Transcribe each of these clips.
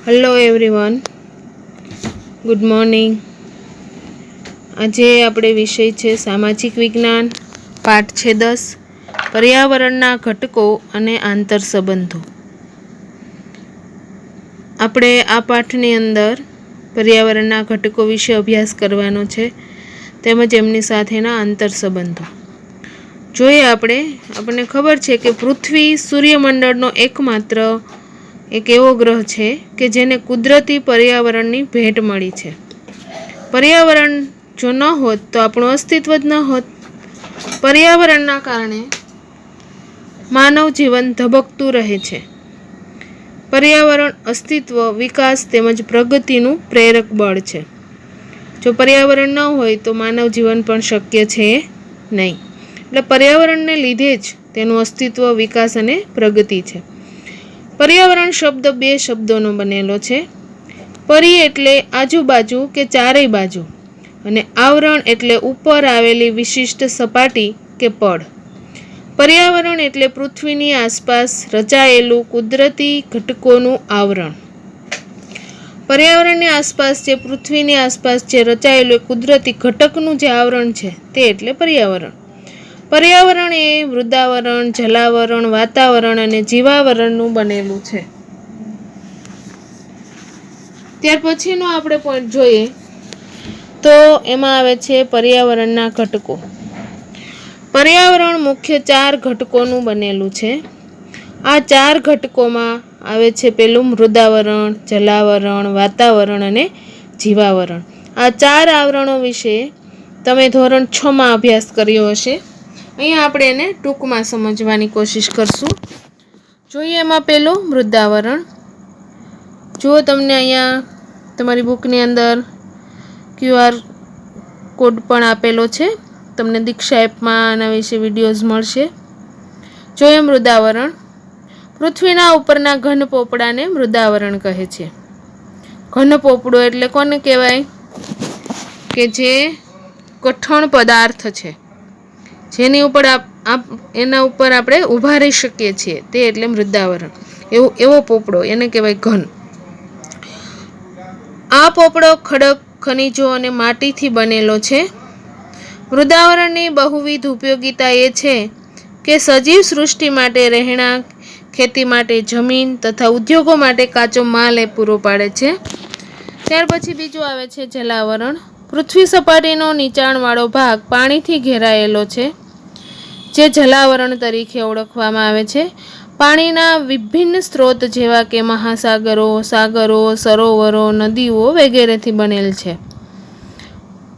Hello everyone, good morning. આજે આપણે વિષય છે સામાજિક વિજ્ઞાન, પાઠ છે 10, પર્યાવરણના ઘટકો અને આંતર સંબંધો. આપણે આ પાઠની અંદર પર્યાવરણના ઘટકો વિશે અભ્યાસ કરવાનો છે તેમજ એમની સાથેના આંતર સંબંધો. જોઈએ આપણને ખબર છે કે પૃથ્વી સૂર્યમંડળનો એકમાત્ર એક એવો ગ્રહ છે કે જેને કુદરતી પર્યાવરણની ભેટ મળી છે. પર્યાવરણ જો ન હોત તો આપણું અસ્તિત્વ જ ન હોત. પર્યાવરણના કારણે માનવ જીવન ધબકતું રહે છે. પર્યાવરણ અસ્તિત્વ, વિકાસ તેમજ પ્રગતિનું પ્રેરક બળ છે. જો પર્યાવરણ ન હોય તો માનવ જીવન પણ શક્ય છે નહીં. એટલે પર્યાવરણને લીધે જ તેનું અસ્તિત્વ, વિકાસ અને પ્રગતિ છે. પર્યાવરણ શબ્દ 2 શબ્દોનો બનેલો છે. પરી એટલે આજુબાજુ કે ચારેય બાજુ, અને આવરણ એટલે ઉપર આવેલી વિશિષ્ટ સપાટી કે પડ. પર્યાવરણ એટલે પૃથ્વીની આસપાસ રચાયેલું કુદરતી ઘટકોનું આવરણ. પર્યાવરણની આસપાસ પૃથ્વીની આસપાસ જે રચાયેલું કુદરતી ઘટકનું જે આવરણ છે તે એટલે પર્યાવરણ. પર્યાવરણ એ મૃદાવરણ, જલાવરણ, વાતાવરણ અને જીવાવરણનું બનેલું છે. ત્યાર પછીનો આપણે પોઈન્ટ જોઈએ તો એમાં આવે છે પર્યાવરણના ઘટકો. પર્યાવરણ મુખ્ય 4 ઘટકોનું બનેલું છે. આ 4 ઘટકોમાં આવે છે પેલું મૃદાવરણ, જલાવરણ, વાતાવરણ અને જીવાવરણ. આ 4 આવરણો વિશે તમે ધોરણ 6માં અભ્યાસ કર્યો હશે. અહીંયા આપણે એને ટૂંકમાં સમજવાની કોશિશ કરશું. જોઈએ એમાં પેલું મૃદાવરણ. જો તમને અહીંયા તમારી બુકની અંદર QR કોડ પણ આપેલો છે. તમને દીક્ષા એપમાં આના વિશે વિડીયોઝ મળશે. જોઈએ મૃદાવરણ. પૃથ્વીના ઉપરના ઘન પોપડાને મૃદાવરણ કહે છે. ઘન પોપડો એટલે કોને કહેવાય? કે જે કઠણ પદાર્થ છે, જેની ઉપર એના ઉપર આપણે ઊભા રહી શકીએ છીએ, તે એટલે મૃદાવરણ. એવો પોપડો એને કહેવાય ઘન. આ પોપડો ખડક, ખનિજો અને માટીથી બનેલો છે. મૃદાવરણની બહુવિધ ઉપયોગિતા એ છે કે સજીવ સૃષ્ટિ માટે રહેણાંક, ખેતી માટે જમીન તથા ઉદ્યોગો માટે કાચો માલ એ પૂરો પાડે છે. ત્યાર પછી બીજું આવે છે જલાવરણ. પૃથ્વી સપાટીનો નીચાણવાળો ભાગ પાણીથી ઘેરાયેલો છે, જે જલાવરણ તરીકે ઓળખવામાં આવે છે. પાણીના વિભિન્ન સ્ત્રોત જેવા કે મહાસાગરો, સાગરો, સરોવરો, નદીઓ વગેરેથી બનેલ છે.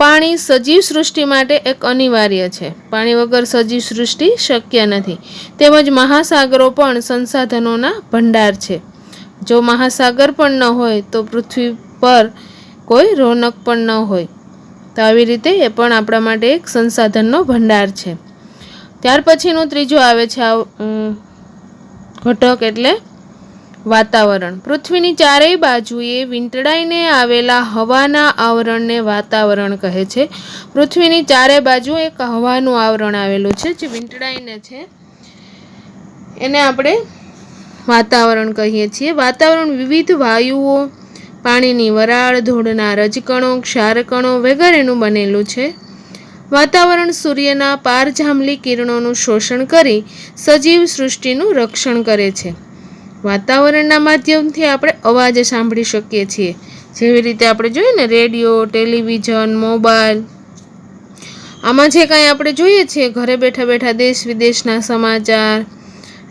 પાણી સજીવ સૃષ્ટિ માટે એક અનિવાર્ય છે. પાણી વગર સજીવ સૃષ્ટિ શક્ય નથી. તેમજ મહાસાગરો પણ સંસાધનોના ભંડાર છે. જો મહાસાગર પણ ન હોય તો પૃથ્વી પર કોઈ રોનક પણ ન હોય. તો આવી રીતે એ પણ આપણા માટે એક સંસાધનનો ભંડાર છે. ત્યાર પછીનું ત્રીજું આવે છે ઘટક એટલે વાતાવરણ. પૃથ્વીની ચારેય બાજુએ વીંટળાઈને આવેલા હવાના આવરણને વાતાવરણ કહે છે. પૃથ્વીની ચારે બાજુ એક હવાનું આવરણ આવેલું છે જે વીંટળાઈને છે, એને આપણે વાતાવરણ કહીએ છીએ. વાતાવરણ વિવિધ વાયુઓ, પાણીની વરાળ, ધૂળના રજકણો, ક્ષારકણો વગેરેનું બનેલું છે. વાતાવરણ સૂર્યના પારજાંબલી કિરણોનું શોષણ કરી સજીવ સૃષ્ટિનું રક્ષણ કરે છે. વાતાવરણના માધ્યમથી આપણે અવાજ સાંભળી શકીએ છીએ. જેવી રીતે આપણે જોઈએ ને રેડિયો, ટેલિવિઝન, મોબાઈલ. આમાં જે કાંઈ આપણે જોઈએ છીએ ઘરે બેઠા બેઠા દેશ વિદેશના સમાચાર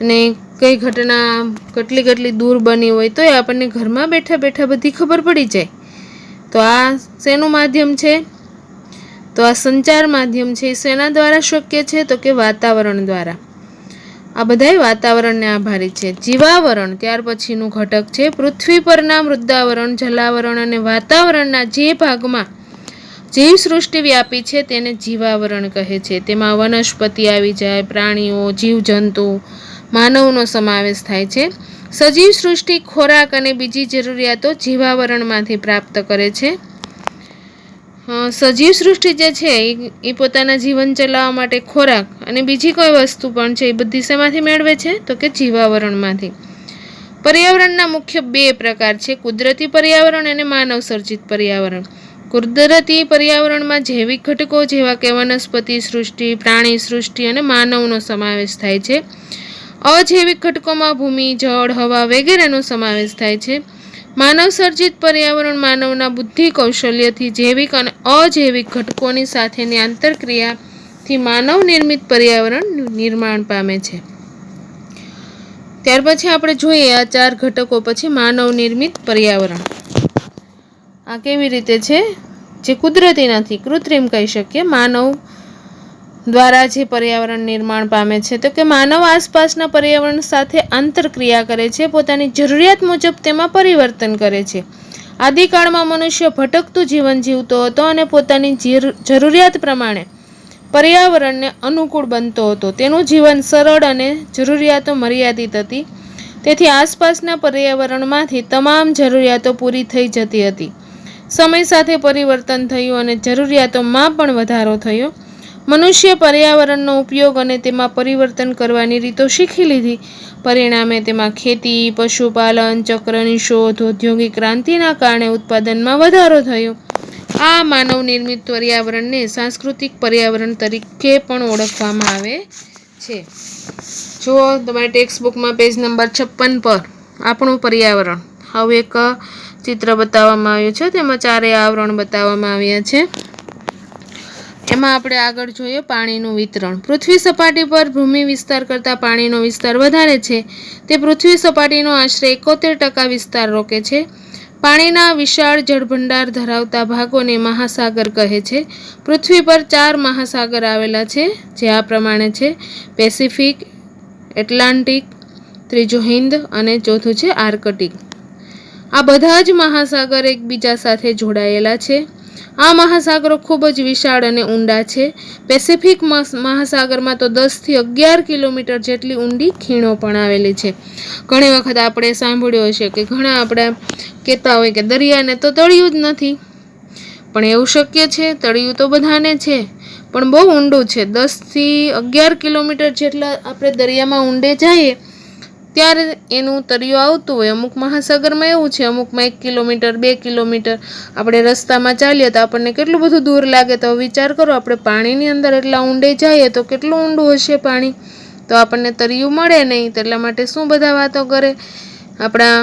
અને કઈ ઘટના કેટલી દૂર બની હોય તો એ આપણને ઘરમાં બેઠા બેઠા બધી ખબર પડી જાય. તો આ શેનું માધ્યમ છે? તો આ સંચાર માધ્યમ છે. શેના દ્વારા શક્ય છે? તો કે વાતાવરણ દ્વારા. આ બધાય વાતાવરણને આભારી છે. જીવાવરણ ત્યાર પછીનું ઘટક છે. પૃથ્વી પરના મૃદાવરણ, જલાવરણ અને વાતાવરણના જે ભાગમાં જીવ સૃષ્ટિ વ્યાપી છે તેને જીવાવરણ કહે છે. તેમાં વનસ્પતિ આવી જાય, પ્રાણીઓ, જીવજંતુ, માનવનો સમાવેશ થાય છે. સજીવ સૃષ્ટિ ખોરાક અને બીજી જરૂરિયાતો જીવાવરણમાંથી પ્રાપ્ત કરે છે. સજીવ સૃષ્ટિ જે છે એ પોતાના જીવન ચલાવવા માટે ખોરાક અને બીજી કોઈ વસ્તુ પણ છે એ બધી શેમાંથી મેળવે છે? તો કે જીવાવરણમાંથી. પર્યાવરણના મુખ્ય બે પ્રકાર છે, કુદરતી પર્યાવરણ અને માનવ સર્જિત પર્યાવરણ. કુદરતી પર્યાવરણમાં જૈવિક ઘટકો જેવા કે વનસ્પતિ સૃષ્ટિ, પ્રાણી સૃષ્ટિ અને માનવનો સમાવેશ થાય છે. અજૈવિક ઘટકોમાં ભૂમિ, જળ, હવા વગેરેનો સમાવેશ થાય છે. માનવ સર્જિત પર્યાવરણ માનવના બુદ્ધિ કૌશલ્યથી જૈવિક અને અજૈવિક ઘટકોની સાથેની આંતરક્રિયાથી માનવ નિર્મિત પર્યાવરણ નિર્માણ પામે છે. ત્યાર પછી આપણે જોઈએ આ 4 ઘટકો પછી માનવ નિર્મિત પર્યાવરણ આ કેવી રીતે છે, જે કુદરતી નથી, કૃત્રિમ કહી શકીએ. માનવ દ્વારા જે પર્યાવરણ નિર્માણ પામે છે, તો કે માનવ આસપાસના પર્યાવરણ સાથે આંતરક્રિયા કરે છે, પોતાની જરૂરિયાત મુજબ તેમાં પરિવર્તન કરે છે. આદિકાળમાં મનુષ્ય ભટકતું જીવન જીવતો હતો અને પોતાની જરૂરિયાત પ્રમાણે પર્યાવરણને અનુકૂળ બનતો હતો. તેનું જીવન સરળ અને જરૂરિયાતો મર્યાદિત હતી, તેથી આસપાસના પર્યાવરણમાંથી તમામ જરૂરિયાતો પૂરી થઈ જતી હતી. સમય સાથે પરિવર્તન થયું અને જરૂરિયાતોમાં પણ વધારો થયો. મનુષ્ય પર્યાવરણનો ઉપયોગ અને તેમાં પરિવર્તન કરવાની રીતો શીખી લીધી. પરિણામે તેમાં ખેતી, પશુપાલન, ચક્રની શોધ, ઔદ્યોગિક ક્રાંતિના કારણે ઉત્પાદનમાં વધારો થયો. આ માનવ નિર્મિત પર્યાવરણને સાંસ્કૃતિક પર્યાવરણ તરીકે પણ ઓળખવામાં આવે છે. જો તમારી ટેક્સ્ટ બુકમાં પેજ નંબર 56 પર આપણું પર્યાવરણ આવું એક ચિત્ર બતાવવામાં આવ્યું છે, તેમાં 4 આવરણ બતાવવામાં આવ્યા છે. એમાં આપણે આગળ જોઈએ પાણીનું વિતરણ. પૃથ્વી સપાટી પર ભૂમિ વિસ્તાર કરતાં પાણીનો વિસ્તાર વધારે છે. તે પૃથ્વી સપાટીનો આશરે 71% વિસ્તાર રોકે છે. પાણીના વિશાળ જળભંડાર ધરાવતા ભાગોને મહાસાગર કહે છે. પૃથ્વી પર 4 મહાસાગર આવેલા છે, જે આ પ્રમાણે છે: પેસિફિક, એટલાન્ટિક, ત્રીજું હિન્દ અને ચોથું છે આર્કટિક. આ બધા જ મહાસાગર એકબીજા સાથે જોડાયેલા છે. આ મહાસાગરો ખૂબ જ વિશાળ અને ઊંડા છે. પેસિફિક મહાસાગરમાં તો 10 થી 11 કિલોમીટર જેટલી ઊંડી ખીણો પણ આવેલી છે. ઘણી વખત આપણે સાંભળ્યું હશે કે ઘણા આપણે કહેતા હોય કે દરિયાને તો તળિયું જ નથી, પણ એવું શક્ય છે? તળિયું તો બધાને છે, પણ બહુ ઊંડું છે. 10 થી 11 કિલોમીટર જેટલા આપણે દરિયામાં ઊંડે જઈએ ત્યારે એનું તળિયું આવતું હોય. અમુક મહાસાગરમાં એવું છે, અમુકમાં 1 કિલોમીટર 2 કિલોમીટર આપણે રસ્તામાં ચાલીએ તો આપણને કેટલું બધું દૂર લાગે. તો વિચાર કરો, આપણે પાણીની અંદર એટલા ઊંડે જઈએ તો કેટલું ઊંડું હશે પાણી, તો આપણને તળિયું મળે નહીં. એટલા માટે શું બધા વાતો કરે આપણા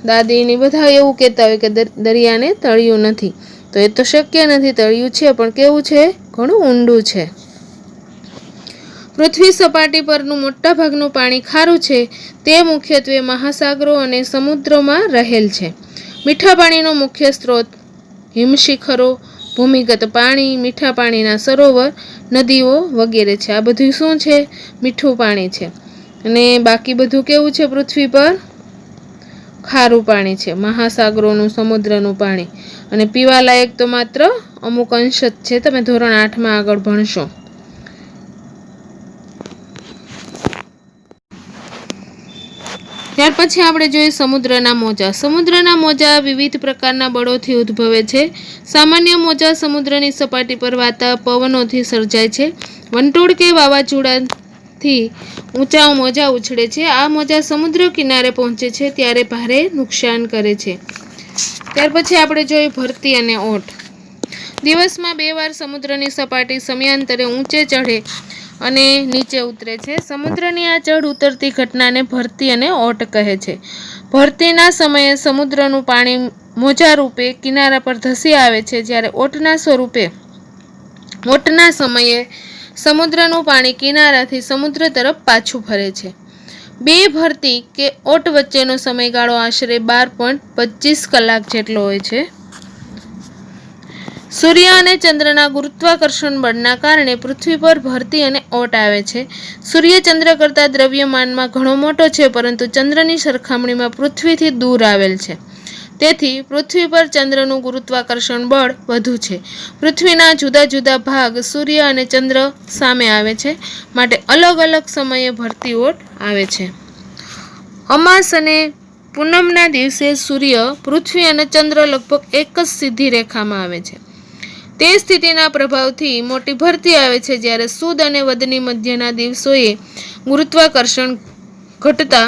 દાદીની, બધા એવું કહેતા હોય કે દરિયાને તળિયું નથી. તો એ તો શક્ય નથી. તળિયું છે, પણ કેવું છે? ઘણું ઊંડું છે. પૃથ્વી સપાટી પરનું મોટાભાગનું પાણી ખારું છે. તે મુખ્યત્વે મહાસાગરો અને સમુદ્રોમાં રહેલ છે. મીઠા પાણીનો મુખ્ય સ્ત્રોત હિમશિખરો, ભૂમિગત પાણી, મીઠા પાણીના સરોવર, નદીઓ વગેરે છે. આ બધું શું છે? મીઠું પાણી છે. અને બાકી બધું કેવું છે? પૃથ્વી પર ખારું પાણી છે, મહાસાગરોનું, સમુદ્રનું પાણી. અને પીવાલાયક તો માત્ર અમુક અંશ જ છે. તમે ધોરણ 8માં આગળ ભણશો. ત્યાર પછી આપણે જોઈએ સમુદ્રના મોજા. સમુદ્રના મોજા વિવિધ પ્રકારના બળોથી ઉદ્ભવે છે. સામાન્ય મોજા સમુદ્રની સપાટી પર વાતા પવનોથી સર્જાય છે. વંટોળ કે વાવાઝોડાથી ઊંચા મોજા ઉછળે છે. આ મોજા સમુદ્ર કિનારે પહોંચે છે ત્યારે ભારે નુકસાન કરે છે. ત્યાર પછી આપણે જોઈએ ભરતી અને ઓટ. દિવસમાં 2 વાર સમુદ્રની સપાટી સમયાંતરે ઊંચે ચઢે અને નીચે ઉતરે છે. સમુદ્રની આ ચઢ ઉતરતી ઘટનાને ભરતી અને ઓટ કહે છે. ભરતીના સમયે સમુદ્રનું પાણી મોજા રૂપે કિનારા પર ધસી આવે છે, જ્યારે ઓટના સમયે સમુદ્રનું પાણી કિનારાથી સમુદ્ર તરફ પાછું ફરે છે. 2 ભરતી કે ઓટ વચ્ચેનો સમયગાળો આશરે 12.25 કલાક જેટલો હોય છે. સૂર્ય અને ચંદ્રના ગુરુત્વાકર્ષણ બળના કારણે પૃથ્વી પર ભરતી અને ઓટ આવે છે. સૂર્ય ચંદ્ર કરતાં દ્રવ્યમાનમાં ઘણો મોટો છે, પરંતુ ચંદ્રની સરખામણીમાં પૃથ્વીથી દૂર આવેલ છે. તેથી પૃથ્વી પર ચંદ્રનું ગુરુત્વાકર્ષણ બળ વધુ છે. પૃથ્વીના જુદા જુદા ભાગ સૂર્ય અને ચંદ્ર સામે આવે છે, માટે અલગ અલગ સમયે ભરતી ઓટ આવે છે. અમાસ અને પૂનમના દિવસે સૂર્ય, પૃથ્વી અને ચંદ્ર લગભગ એક જ સીધી રેખામાં આવે છે. તે સ્થિતિના પ્રભાવથી મોટી ભરતી આવે છે, જ્યારે સુદ અને વદની મધ્યના દિવસોએ ગુરુત્વાકર્ષણ ઘટતા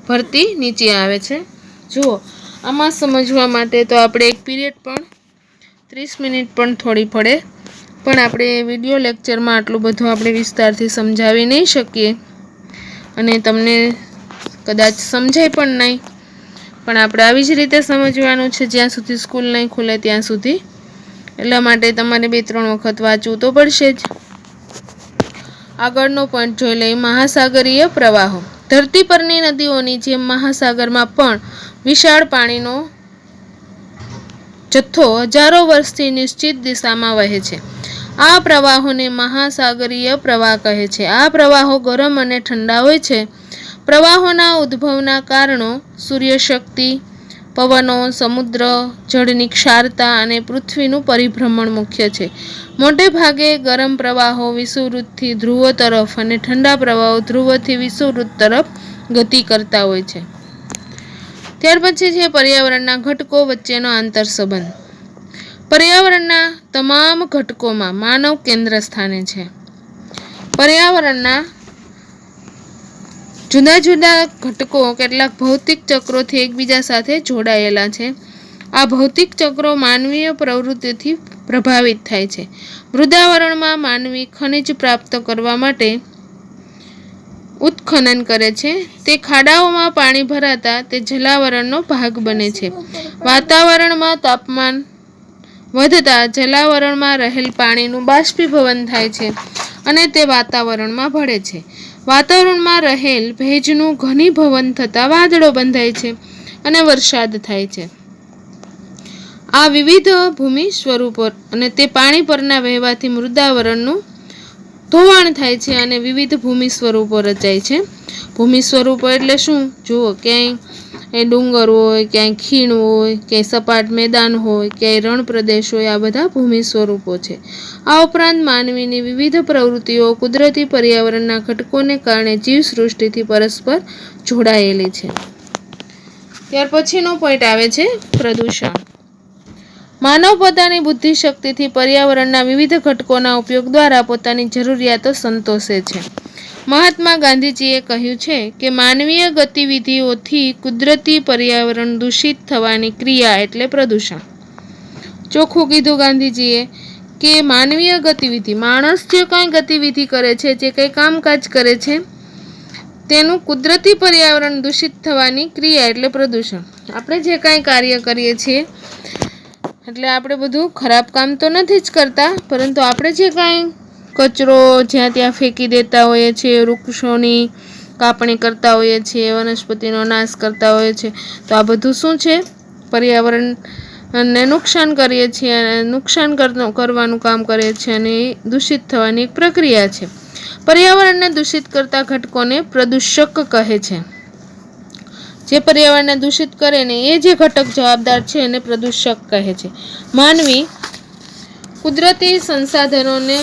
ભરતી નીચે આવે છે। જુઓ, આમાં સમજવા માટે તો આપણે એક પીરિયડ પણ 30 મિનિટ પણ થોડી પડે, પણ આપણે વિડીયો લેક્ચરમાં આટલું બધું આપણે વિસ્તારથી સમજાવી નહીં શકીએ અને તમને કદાચ સમજાય પણ નહીં, પણ આપણે આવી જ રીતે સમજવાનું છે જ્યાં સુધી સ્કૂલ નહીં ખુલે ત્યાં સુધી। એટલા માટે તમારે 2-3 વખત વાંચવું તો પડશે જ। આગળનો પોઈન્ટ જોઈ લઈએ, મહાસાગરીય પ્રવાહો। ધરતી પરની નદીઓની જેમ મહાસાગરમાં પણ વિશાળ પાણીનો જથ્થો હજારો વર્ષથી નિશ્ચિત દિશામાં વહે છે। આ પ્રવાહોને મહાસાગરીય પ્રવાહ કહે છે। આ પ્રવાહો ગરમ અને ઠંડા હોય છે। પ્રવાહોના ઉદ્ભવના કારણો સૂર્યશક્તિ, પવનો, સમુદ્ર જળની ક્ષારતા અને પૃથ્વીનું પરિભ્રમણ મુખ્ય છે। મોટે ભાગે ગરમ પ્રવાહો વિષુવવૃત્તથી ધ્રુવ તરફ અને ઠંડા પ્રવાહો ધ્રુવથી વિષુવવૃત્ત તરફ ગતિ કરતા હોય છે। ત્યાર પછી છે પર્યાવરણના ઘટકો વચ્ચેનો આંતરસંબંધ। પર્યાવરણના તમામ ઘટકોમાં માનવ કેન્દ્ર સ્થાને છે। પર્યાવરણના જુદા જુદા ઘટકો કેટલાક ભૌતિક ચક્રોથી એકબીજા સાથે જોડાયેલા છે। આ ભૌતિક ચક્રો માનવીય પ્રવૃત્તિથી પ્રભાવિત થાય છે। મૃદાવરણમાં માનવી ખનિજ પ્રાપ્ત કરવા માટે ઉત્ખનન કરે છે। તે ખાડાઓમાં પાણી ભરાતા તે જલાવરણનો ભાગ બને છે। વાતાવરણમાં તાપમાન વધતા જલાવરણમાં રહેલ પાણીનું બાષ્પીભવન થાય છે અને તે વાતાવરણમાં ભળે છે। વાતાવરણમાં રહેલ ભેજનું ઘનીભવન થતાં વાદળો બંધાય છે અને વરસાદ થાય છે। આ વિવિધ ભૂમિ સ્વરૂપો અને તે પાણી પરના વહેવાથી મૃદાવરણનું ધોવાણ થાય છે અને વિવિધ ભૂમિ સ્વરૂપો રચાય છે। ભૂમિ સ્વરૂપો એટલે શું? જુઓ, ક્યાંય ડુંગર હોય, ક્યાંય ખીણ હોય, ક્યાંય સપાટ મેદાન હોય, ક્યાંય રણ પ્રદેશ હોય, આ બધા ભૂમિ સ્વરૂપો છે। આ ઉપરાંત માનવીની વિવિધ પ્રવૃત્તિઓ કુદરતી પર્યાવરણના ઘટકોને કારણે જીવસૃષ્ટિથી પરસ્પર જોડાયેલી છે। ત્યાર પછીનો પોઈન્ટ આવે છે પ્રદૂષણ। માનવ પોતાની બુદ્ધિશક્તિથી પર્યાવરણના વિવિધ ઘટકોના ઉપયોગ દ્વારા પોતાની જરૂરિયાતો સંતોષે છે। મહાત્મા ગાંધીજીએ કહ્યું છે કે માનવીય ગતિવિધિઓથી કુદરતી પર્યાવરણ દૂષિત થવાની ક્રિયા એટલે પ્રદૂષણ। ચોખ્ખું કીધું ગાંધીજીએ કે માનવીય ગતિવિધિ, માણસ જે કંઈ ગતિવિધિ કરે છે, જે કંઈ કામકાજ કરે છે, તેનું કુદરતી પર્યાવરણ દૂષિત થવાની ક્રિયા એટલે પ્રદૂષણ। આપણે જે કાંઈ કાર્ય કરીએ છીએ એટલે આપણે બધું ખરાબ કામ તો નથી જ કરતા, પરંતુ આપણે જે કાંઈ કચરો જ્યાં ત્યાં ફેંકી દેતા હોઈએ છીએ, વૃક્ષોની કાપણી કરતા હોઈએ છીએ, વનસ્પતિનો નાશ કરતા હોઈએ છીએ, તો આ બધું શું છે? પર્યાવરણને નુકસાન કરીએ છીએ અને નુકસાન કરવાનું કામ કરીએ છીએ અને એ દૂષિત થવાની એક પ્રક્રિયા છે। પર્યાવરણને દૂષિત કરતા ઘટકોને પ્રદૂષક કહે છે। જે પર્યાવરણને દૂષિત કરે ને એ જે ઘટક જવાબદાર છે એને પ્રદૂષક કહે છે। માનવી કુદરતી સંસાધનોને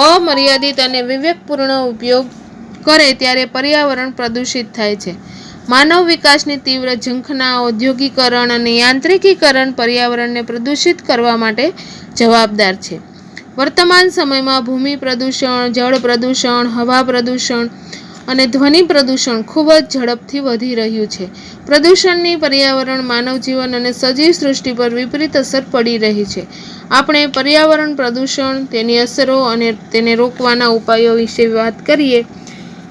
અમર્યાદિત અને વિવેકપૂર્ણ ઉપયોગ કરે ત્યારે પર્યાવરણ પ્રદૂષિત થાય છે। માનવ વિકાસની તીવ્ર ઝંખના, ઔદ્યોગિકરણ અને યાંત્રિકીકરણ પર્યાવરણને પ્રદૂષિત કરવા માટે જવાબદાર છે। વર્તમાન સમયમાં ભૂમિ પ્રદૂષણ, જળ પ્રદૂષણ, હવા પ્રદૂષણ અને ધ્વનિ પ્રદૂષણ ખૂબ જ ઝડપથી વધી રહ્યું છે। પ્રદૂષણની પર્યાવરણ, માનવ જીવન અને સજીવ સૃષ્ટિ પર વિપરીત અસર પડી રહી છે। આપણે પર્યાવરણ પ્રદૂષણ, તેની અસરો અને તેને રોકવાના ઉપાયો વિશે વાત કરીએ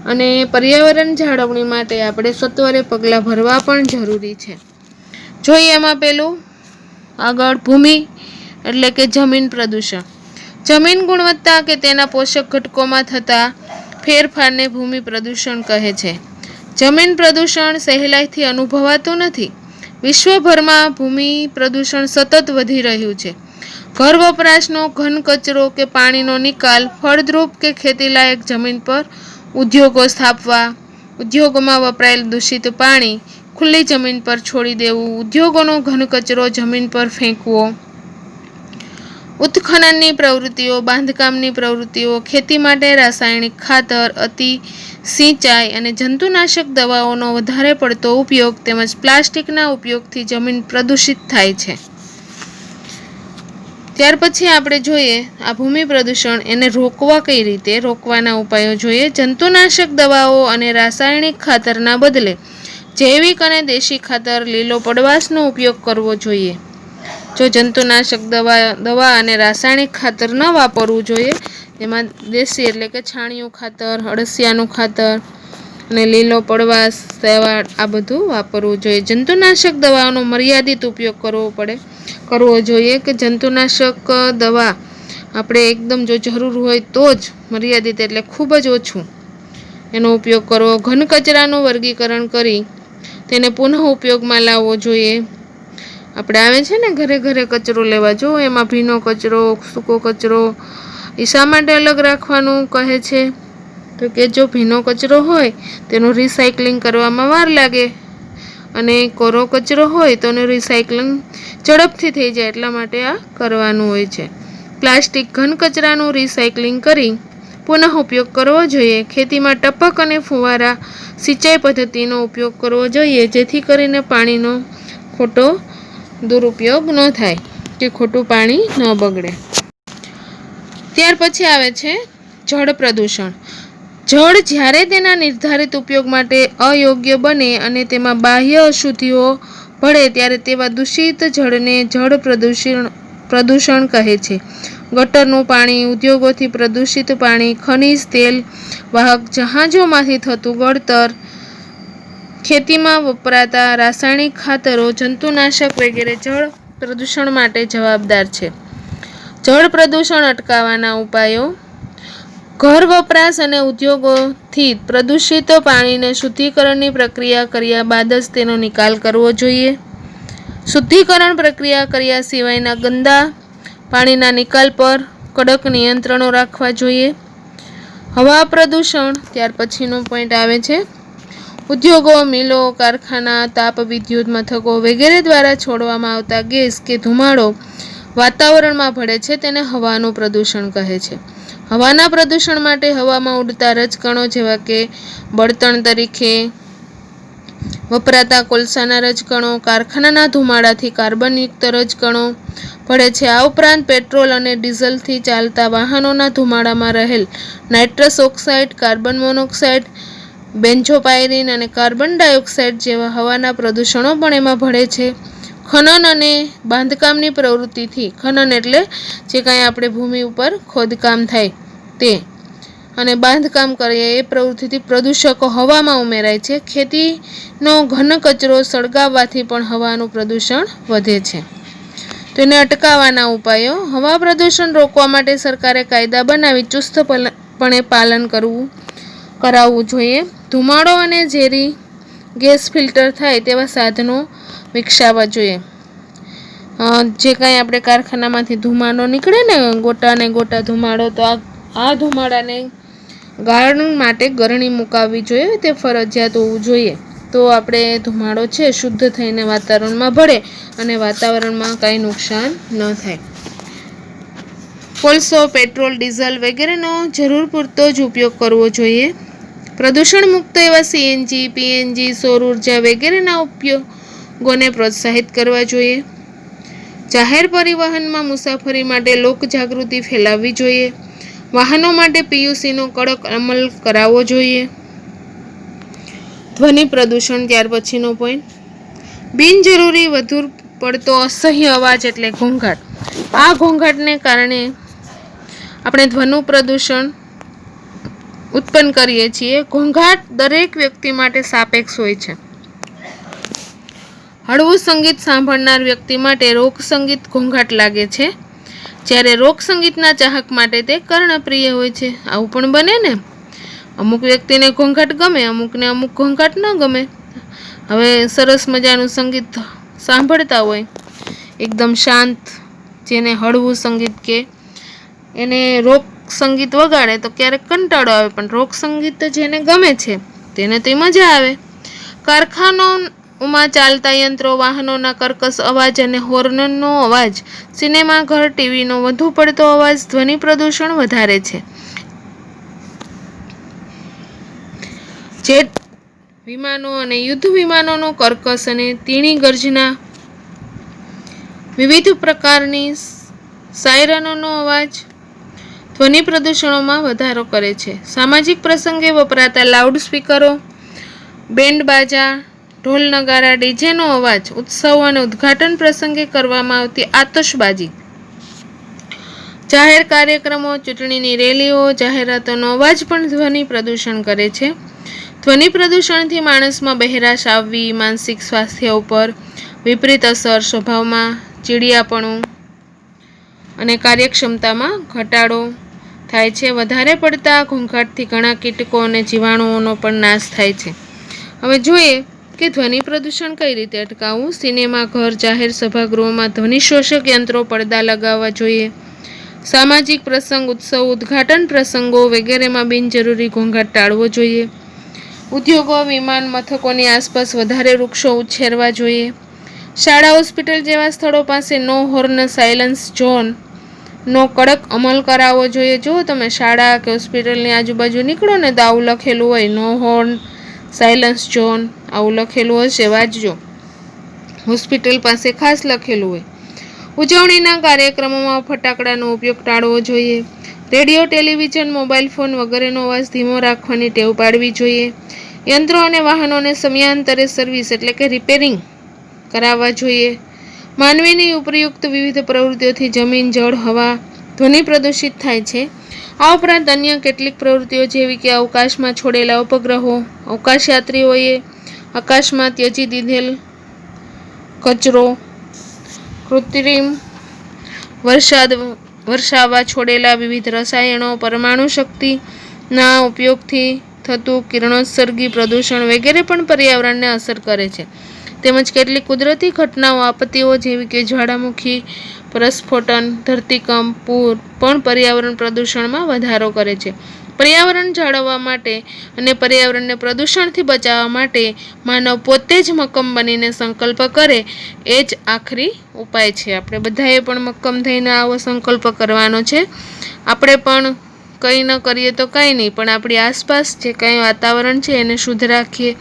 અને પર્યાવરણ જાળવણી માટે આપણે સત્વરે પગલાં ભરવા પણ જરૂરી છે। જોઈએ એમાં પહેલું આગળ ભૂમિ એટલે કે જમીન પ્રદૂષણ। જમીન ગુણવત્તા કે તેના પોષક ઘટકોમાં થતા ફેરફારને ભૂમિ પ્રદૂષણ કહે છે। જમીન પ્રદૂષણ સહેલાઈથી અનુભવાતું નથી। વિશ્વભરમાં ભૂમિ પ્રદૂષણ સતત વધી રહ્યું છે। ઘર વપરાશનો ઘન કચરો કે પાણીનો નિકાલ, ફળદ્રુપ કે ખેતીલાયક જમીન પર ઉદ્યોગો સ્થાપવા, ઉદ્યોગોમાં વપરાયેલ દૂષિત પાણી ખુલ્લી જમીન પર છોડી દેવું, ઉદ્યોગોનો ઘન કચરો જમીન પર ફેંકવો, ઉત્ખનનની પ્રવૃત્તિઓ, બાંધકામની પ્રવૃત્તિઓ, ખેતી માટે રાસાયણિક ખાતર, અતિ સિંચાઈ અને જંતુનાશક દવાઓનો વધારે પડતો ઉપયોગ તેમજ પ્લાસ્ટિકના ઉપયોગથી જમીન પ્રદૂષિત થાય છે। ત્યાર પછી આપણે જોઈએ આ ભૂમિ પ્રદૂષણ એને રોકવા કઈ રીતે, રોકવાના ઉપાયો જોઈએ. જંતુનાશક દવાઓ અને રાસાયણિક ખાતરના બદલે જૈવિક અને દેશી ખાતર, લીલો પડવાશનો ઉપયોગ કરવો જોઈએ. જો જંતુનાશક દવા અને રાસાયણિક ખાતર ન વાપરવું જોઈએ, એમાં દેશી એટલે કે છાણિયું ખાતર, અળસિયાનું ખાતર અને લીલો પડવાશ, સેવાળ આ બધું વાપરવું જોઈએ. જંતુનાશક દવાઓનો મર્યાદિત ઉપયોગ કરવો જોઈએ કે જંતુનાશક દવા આપણે એકદમ જો જરૂર હોય તો જ મર્યાદિત એટલે ખૂબ જ ઓછું એનો ઉપયોગ કરવો. ઘન કચરાનું વર્ગીકરણ કરી તેને પુનઃ ઉપયોગમાં લાવવો જોઈએ. આપણે આવે છે ને ઘરે ઘરે કચરો લેવા, જો એમાં ભીનો કચરો, સૂકો કચરો એ શા માટે અલગ રાખવાનું કહે છે? તો કે જો ભીનો કચરો હોય તેનું રિસાયકલિંગ કરવામાં વાર લાગે અને કોરો કચરો હોય તો એનું રિસાયકલિંગ ઝડપથી થઈ જાય, એટલા માટે આ કરવાનું હોય છે. પ્લાસ્ટિક ઘન કચરાનું રિસાયકલિંગ કરી પુનઃ ઉપયોગ કરવો જોઈએ. ખેતીમાં ટપક અને ફુવારા સિંચાઈ પદ્ધતિનો ઉપયોગ કરવો જોઈએ, જેથી કરીને પાણીનો ખોટો દુરુપયોગ ન થાય કે ખોટું પાણી ન બગડે. ત્યાર પછી આવે છે જળ પ્રદૂષણ. જળ જ્યારે તેના નિર્ધારિત ઉપયોગ માટે અયોગ્ય બને અને તેમાં બાહ્ય અશુદ્ધિઓ ભળે ત્યારે તેવા દૂષિત જળને જળ પ્રદૂષણ કહે છે. ગટરનું પાણી, ઉદ્યોગોથી પ્રદૂષિત પાણી, ખનિજ તેલ વાહક જહાજોમાંથી થતું ગળતર, ખેતીમાં વપરાતા રાસાયણિક ખાતરો, જંતુનાશક વગેરે જળ પ્રદૂષણ માટે જવાબદાર છે. જળ પ્રદૂષણ અટકાવવાના ઉપાયો: ઘર વપરાશ અને ઉદ્યોગોથી પ્રદૂષિત પાણીને શુદ્ધિકરણની પ્રક્રિયા કર્યા બાદ જ તેનો નિકાલ કરવો જોઈએ. શુદ્ધિકરણ પ્રક્રિયા કર્યા સિવાયના ગંદા પાણીના નિકાલ પર કડક નિયંત્રણો રાખવા જોઈએ. હવા પ્રદૂષણ, ત્યાર પછીનો પોઈન્ટ આવે છે ઉદ્યોગો, મિલો, કારખાના, તાપ વિદ્યુત મથકો વગેરે દ્વારા છોડવામાં આવતા ગેસ કે ધુમાડો વાતાવરણમાં ભળે છે, તેને હવાનું પ્રદૂષણ કહે છે. હવાના પ્રદૂષણ માટે હવામાં ઉડતા રજકણો જેવા કે બળતણ તરીકે વપરાતા કોલસાના રજકણો, કારખાનાના ધુમાડાથી કાર્બનયુક્ત રજકણો ભળે છે. આ ઉપરાંત પેટ્રોલ અને ડીઝલથી ચાલતા વાહનોના ધુમાડામાં રહેલ નાઇટ્રસ ઓક્સાઇડ, કાર્બન મોનોક્સાઇડ, બેન્ઝોપાયરીન અને કાર્બન ડાયોક્સાઇડ જેવા હવાના પ્રદૂષણો પણ એમાં ભળે છે. ખનન અને બાંધકામની પ્રવૃત્તિથી, ખનન એટલે જે કાંઈ આપણે ભૂમિ ઉપર ખોદકામ થાય તે, અને બાંધકામ કરીએ એ પ્રવૃત્તિથી પ્રદૂષકો હવામાં ઉમેરાય છે. ખેતીનો ઘન કચરો સળગાવવાથી પણ હવાનું પ્રદૂષણ વધે છે. તો એને અટકાવવાના ઉપાયો: હવા પ્રદૂષણ રોકવા માટે સરકારે કાયદા બનાવી ચુસ્તપણે પાલન કરાવવું જોઈએ. ધુમાડો અને ઝેરી ગેસ ફિલ્ટર થાય તેવા સાધનો વિકસાવવા જોઈએ. જે કાંઈ આપણે કારખાનામાંથી ધુમાડો નીકળે ને ગોટા ધુમાડો, તો આ ધુમાડાને ગાળણ માટે ગરણી મુકાવવી જોઈએ, તે ફરજિયાત હોવું જોઈએ. તો આપણે ધુમાડો છે શુદ્ધ થઈને વાતાવરણમાં ભળે અને વાતાવરણમાં કાંઈ નુકસાન ન થાય. કોલસો, પેટ્રોલ, ડીઝલ વગેરેનો જરૂર પૂરતો જ ઉપયોગ કરવો જોઈએ. પ્રદૂષણ મુક્ત એવા સીએનજી, પીએનજી, સૌર ઉર્જા વગેરેના ઉપયોગોને પ્રોત્સાહિત કરવા જોઈએ. જાહેર પરિવહનમાં મુસાફરી માટે લોકજાગૃતિ ફેલાવવી જોઈએ. વાહનો માટે પીયુસીનો કડક અમલ કરાવવો જોઈએ. ધ્વનિ પ્રદૂષણ, ત્યાર પછીનો પોઈન્ટ બિનજરૂરી વધુ પડતો અસહ્ય અવાજ એટલે ઘોંઘાટ. આ ઘોંઘાટને કારણે આપણે ધ્વનિ પ્રદૂષણ ઉત્પન્ન કરીએ છીએ. ઘોંઘાટ દરેક વ્યક્તિ માટે સાપેક્ષ હોય છે. હળવું સંગીત સાંભળનાર વ્યક્તિ માટે રોક સંગીત ઘોંઘાટ લાગે છે, જ્યારે રોક સંગીતના ચાહક માટે તે કર્ણપ્રિય હોય છે. આવું પણ બને ને, અમુક વ્યક્તિને ઘોંઘાટ ગમે, અમુકને અમુક ઘોંઘાટ ન ગમે. હવે સરસ મજાનું સંગીત સાંભળતા હોય એકદમ શાંત, જેને હળવું સંગીત કે એને રોક સંગીત વગાડે તો ક્યારેક કંટાળો આવે, પણ રોક સંગીત જેને ગમે છે તેને તે મજા આવે. કારખાનાઓમાં ચાલતા યંત્રો, વાહનોના કર્કશ અવાજ અને હોર્નનો અવાજ, સિનેમાઘર, ટીવીનો વધુ પડતો અવાજ ધ્વનિ પ્રદૂષણ વધારે છે. જેટ વિમાનો અને યુદ્ધ વિમાનોનો કર્કશ અને તીણી ગર્જના, વિવિધ પ્રકારની સાયરનોનો અવાજ ધ્વનિ પ્રદૂષણોમાં વધારો કરે છે. સામાજિક પ્રસંગે વપરાતા લાઉડ સ્પીકરો, બેન્ડ બાજા, ઢોલ નગારા, ડીજેનો અવાજ, ઉત્સવો અને ઉદ્ઘાટન પ્રસંગે કરવામાં આવતી આતશબાજી, જાહેર કાર્યક્રમો, ચૂંટણીની રેલીઓ, જાહેરાતોનો અવાજ પણ ધ્વનિ પ્રદૂષણ કરે છે. ધ્વનિ પ્રદૂષણથી માણસમાં બહેરાશ આવવી, માનસિક સ્વાસ્થ્ય ઉપર વિપરીત અસર, સ્વભાવમાં ચીડિયાપણું અને કાર્યક્ષમતામાં ઘટાડો થાય છે. વધારે પડતા ઘોંઘાટથી ઘણા કીટકો અને જીવાણુઓનો પણ નાશ થાય છે. હવે જોઈએ કે ધ્વનિ પ્રદૂષણ કઈ રીતે અટકાવવું. સિનેમા ઘર, જાહેર સભાગૃહોમાં ધ્વનિશોષક યંત્રો, પડદા લગાવવા જોઈએ. સામાજિક પ્રસંગ, ઉત્સવ, ઉદ્ઘાટન પ્રસંગો વગેરેમાં બિનજરૂરી ઘોંઘાટ ટાળવો જોઈએ. ઉદ્યોગો, વિમાન મથકોની આસપાસ વધારે વૃક્ષો ઉછેરવા જોઈએ. શાળા, હોસ્પિટલ જેવા સ્થળો પાસે નો હોર્ન સાયલન્સ ઝોન નો કડક અમલ કરાવવો જોઈએ. જો તમે શાળા કે હોસ્પિટલની આજુબાજુ નીકળો ને તો આવું લખેલું હોય, નો હોર્ન સાયલન્સ ઝોન, આવું લખેલું હશે, વાંચજો. હોસ્પિટલ પાસે ખાસ લખેલું હોય. ઉજવણીના કાર્યક્રમોમાં ફટાકડાનો ઉપયોગ ટાળવો જોઈએ. રેડિયો, ટેલિવિઝન, મોબાઈલ ફોન વગેરેનો અવાજ ધીમો રાખવાની ટેવ પાડવી જોઈએ. યંત્રો અને વાહનોને સમયાંતરે સર્વિસ એટલે કે રિપેરિંગ કરાવવા જોઈએ. માનવીની ઉપયુક્ત વિવિધ પ્રવૃત્તિઓથી જમીન, જળ, હવા ધ્વનિ પ્રદૂષિત થાય છે. આ ઉપરાંત અન્ય કેટલીક પ્રવૃત્તિઓ જેવી કે અવકાશમાં છોડેલા ઉપગ્રહો, અવકાશયાત્રીઓએ આકાશમાં ત્યજી દીધેલ કચરો, કૃત્રિમ વરસાવવા છોડેલા વિવિધ રસાયણો, પરમાણુ શક્તિના ઉપયોગથી થતું કિરણોત્સર્ગી પ્રદૂષણ વગેરે પણ પર્યાવરણને અસર કરે છે. તેમજ કેટલીક કુદરતી ઘટનાઓ, આપત્તિઓ જેવી કે જ્વાળામુખી પ્રસ્ફોટન, ધરતીકંપ, પૂર પણ પર્યાવરણ પ્રદૂષણમાં વધારો કરે છે. પર્યાવરણ જાળવવા માટે અને પર્યાવરણને પ્રદૂષણથી બચાવવા માટે માનવ પોતે જ મક્કમ બનીને સંકલ્પ કરે એ જ આખરી ઉપાય છે. આપણે બધાએ પણ મક્કમ થઈને આવો સંકલ્પ કરવાનો છે. આપણે પણ કંઈ ન કરીએ તો કંઈ નહીં, પણ આપણી આસપાસ જે કંઈ વાતાવરણ છે એને શુદ્ધ રાખીએ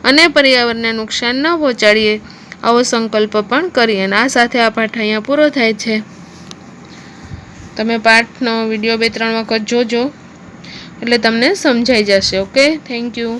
અને પર્યાવરણને નુકસાન ન પહોંચાડીએ, આવો સંકલ્પ પણ કરીએ. અને આ સાથે આ પાઠ અહીંયા પૂરો થાય છે. તમે પાઠનો વિડીયો 2-3 વખત જોજો એટલે તમને સમજાઈ જશે. Okay, thank you.